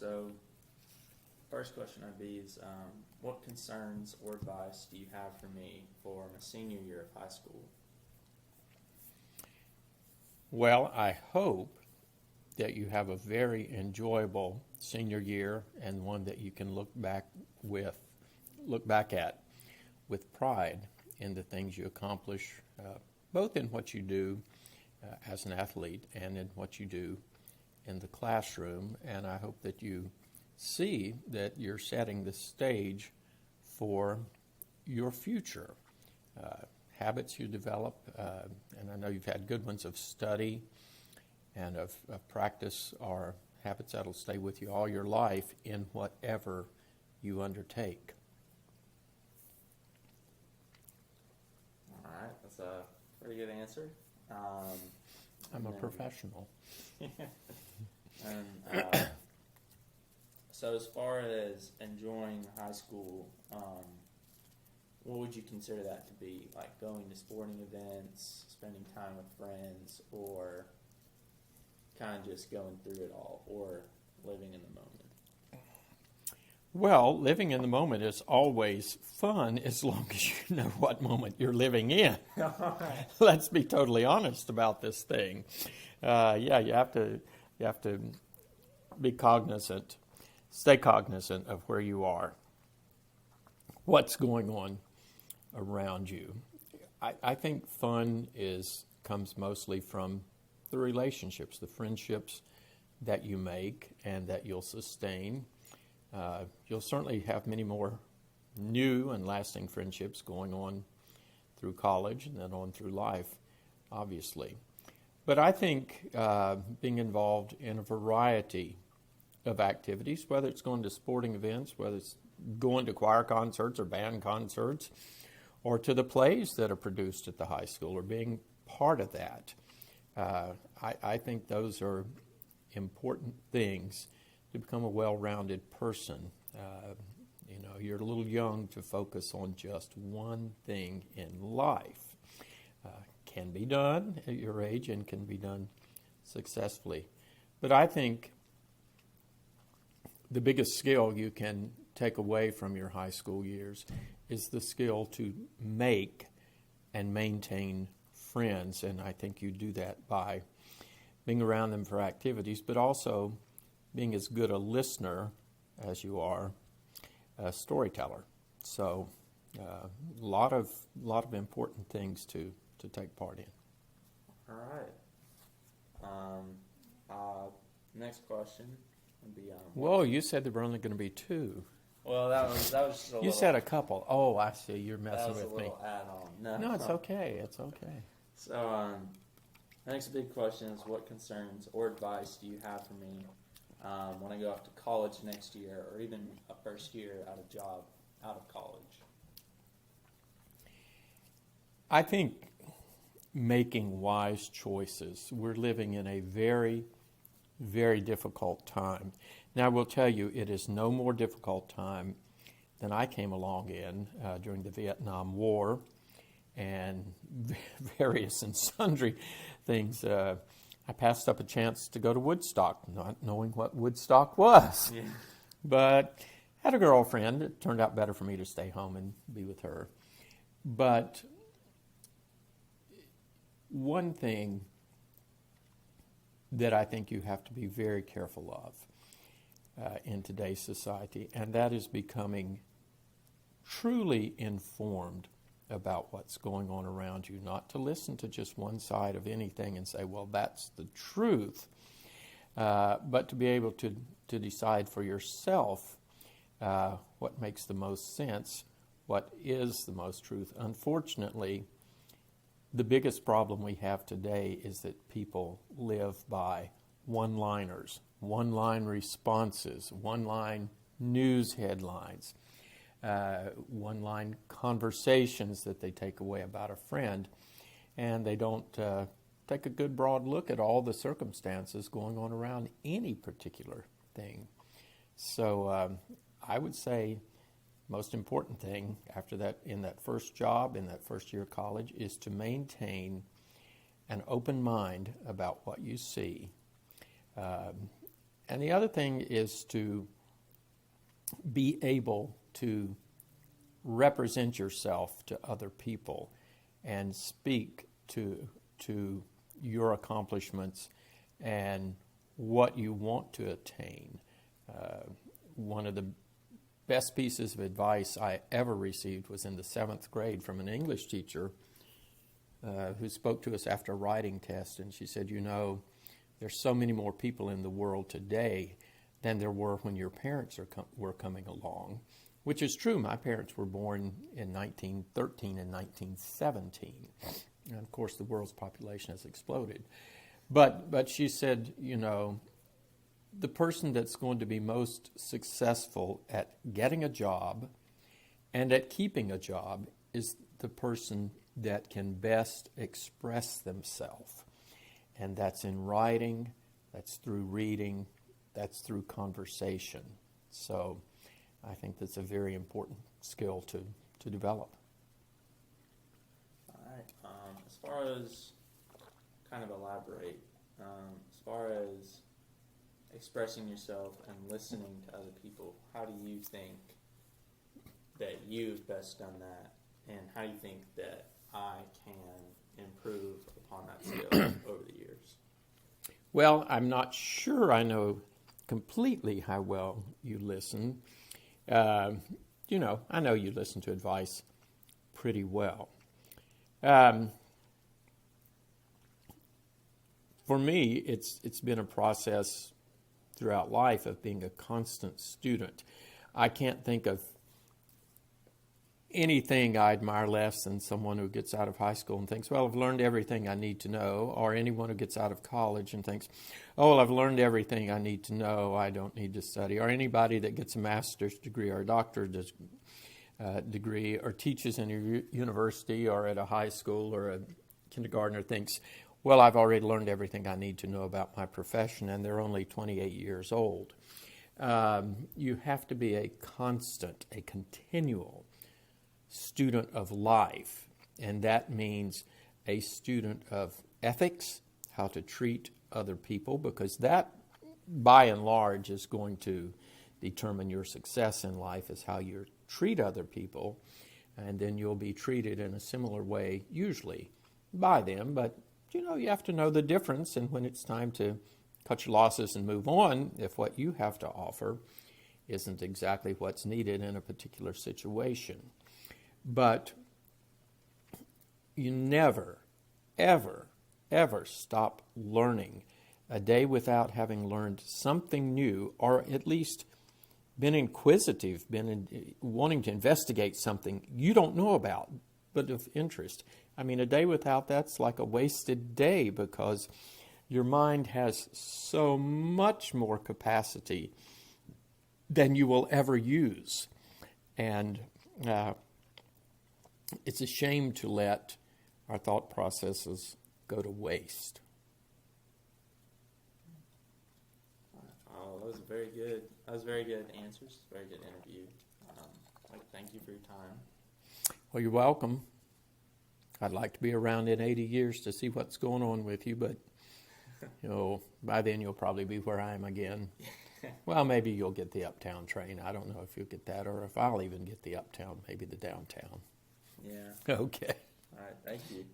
So, first question I'd be is, what concerns or advice do you have for me for my senior year of high school? Well, I hope that you have a very enjoyable senior year and one that you can look back at with pride in the things you accomplish, both in what you do as an athlete and in what you do in the classroom. And I hope that you see that you're setting the stage for your future. Habits you develop, and I know you've had good ones of study and of practice, are habits that'll stay with you all your life in whatever you undertake. All right, that's a pretty good answer. I'm a professional. And so as far as enjoying high school, what would you consider that to be? Like going to sporting events, spending time with friends, or kind of just going through it all, or living in the moment? Well, living in the moment is always fun as long as you know what moment you're living in. Let's be totally honest about this thing. You have to be cognizant, stay cognizant of where you are, what's going on around you. I think fun comes mostly from the relationships, the friendships that you make and that you'll sustain. You'll certainly have many more new and lasting friendships going on through college and then on through life, obviously. But I think being involved in a variety of activities, whether it's going to sporting events, whether it's going to choir concerts or band concerts, or to the plays that are produced at the high school, or being part of that, I think those are important things to become a well-rounded person. You're a little young to focus on just one thing in life. Can be done at your age and can be done successfully. But I think the biggest skill you can take away from your high school years is the skill to make and maintain friends. And I think you do that by being around them for activities, but also being as good a listener as you are a storyteller. So a lot of important things to take part in. All right. Next question would be. Whoa! You said there were only going to be two. Well, that was just a little. You said a couple. Oh, I see. You're messing with me. That was a little add-on. No, it's okay. It's okay. So, the next big question is, what concerns or advice do you have for me when I go off to college next year, or even a first year out of college? I think making wise choices. We're living in a very, very difficult time. Now, I will tell you, it is no more difficult time than I came along in during the Vietnam War and various and sundry things. I passed up a chance to go to Woodstock, not knowing what Woodstock was. Yeah. But had a girlfriend. It turned out better for me to stay home and be with her. But one thing that I think you have to be very careful of in today's society, and that is becoming truly informed about what's going on around you, not to listen to just one side of anything and say, well, that's the truth, but to be able to decide for yourself what makes the most sense, what is the most truth. Unfortunately, the biggest problem we have today is that people live by one-liners, one-line responses, one-line news headlines, one-line conversations that they take away about a friend, and they don't take a good broad look at all the circumstances going on around any particular thing. So I would say most important thing after that, in that first job, in that first year of college, is to maintain an open mind about what you see. And the other thing is to be able to represent yourself to other people and speak to your accomplishments and what you want to attain. One of the best pieces of advice I ever received was in the 7th grade from an English teacher who spoke to us after a writing test, and she said, there's so many more people in the world today than there were when your parents were coming along, which is true. My parents were born in 1913 and 1917, and of course the world's population has exploded. But she said, the person that's going to be most successful at getting a job and at keeping a job is the person that can best express themselves. And that's in writing, that's through reading, that's through conversation. So I think that's a very important skill to develop. All right. As far as kind of elaborate, as far as expressing yourself and listening to other people, how do you think that you've best done that, and how do you think that I can improve upon that skill over the years? Well, I'm not sure I know completely how well you listen. I know you listen to advice pretty well. For me, it's been a process throughout life of being a constant student. I can't think of anything I admire less than someone who gets out of high school and thinks, well, I've learned everything I need to know, or anyone who gets out of college and thinks, oh, well, I've learned everything I need to know, I don't need to study, or anybody that gets a master's degree or a doctorate degree or teaches in a university or at a high school or a kindergartner thinks, well, I've already learned everything I need to know about my profession, and they're only 28 years old. You have to be a constant, a continual student of life, and that means a student of ethics, how to treat other people, because that, by and large, is going to determine your success in life, is how you treat other people, and then you'll be treated in a similar way, usually, by them, but you have to know the difference, and when it's time to cut your losses and move on, if what you have to offer isn't exactly what's needed in a particular situation. But you never, ever, ever stop learning. A day without having learned something new, or at least been inquisitive, wanting to investigate something you don't know about, but of interest. I mean, a day without that's like a wasted day, because your mind has so much more capacity than you will ever use. And it's a shame to let our thought processes go to waste. Oh, that was very good. That was very good answers. Very good interview. Thank you for your time. Well, you're welcome. I'd like to be around in 80 years to see what's going on with you, but by then you'll probably be where I am again. Well, maybe you'll get the uptown train. I don't know if you'll get that, or if I'll even get the uptown, maybe the downtown. Yeah. Okay. All right. Thank you.